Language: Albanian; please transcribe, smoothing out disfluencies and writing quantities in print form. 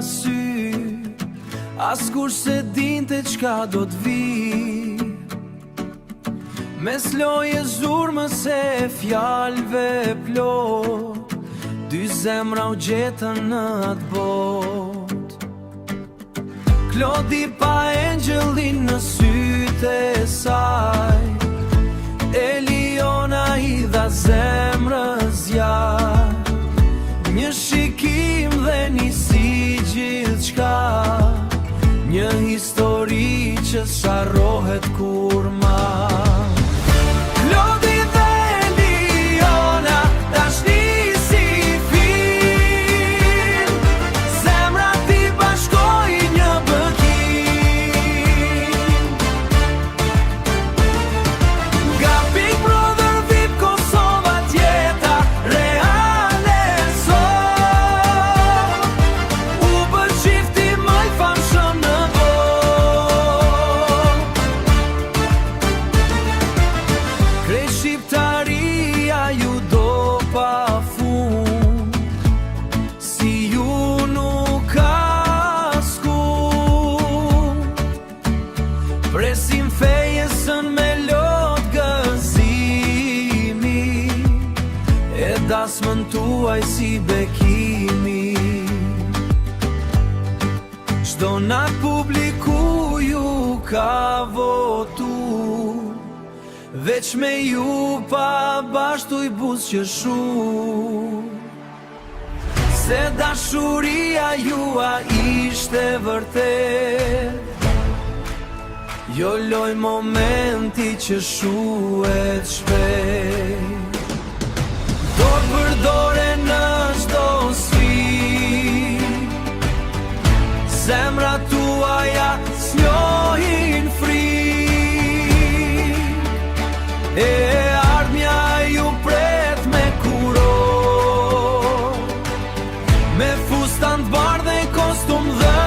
sy, askush se dinte çka do t'vi. Mes loje zurmës e fjalëve plot, dy zemra u gjetën në atë bot. Klodi pa engjëllin në sytë e saj, Eliona i dha zemrës zjarr. Një shikim dhe nisi gjithçka, një histori që s'harrohet kurrë. Klodi dhe Eliona, tashni si film, zemrat i bashkojnë një bekim. Nga Big Brother VIP Kosova tjeta reale sot, u bë çifti më i famshëm në botë. Krejt shqiptaria ju do pafund, si ju nuk ka skund. Presim fejesën me lot gëzimi, e dasmën tuaj si bekimi. Çdo nat publiku ju ka votu, veç me ju pa bashtu i buzëqeshu. Se dashuria jua ishte vërtet, jo loj momenti që shuhet shpejt. Dorë për dore në çdo sfidë, zemrat tuaja s'njohin frikë, e ardhmja ju pret me kuror, me fustan t'bardhë dhe kostum dhe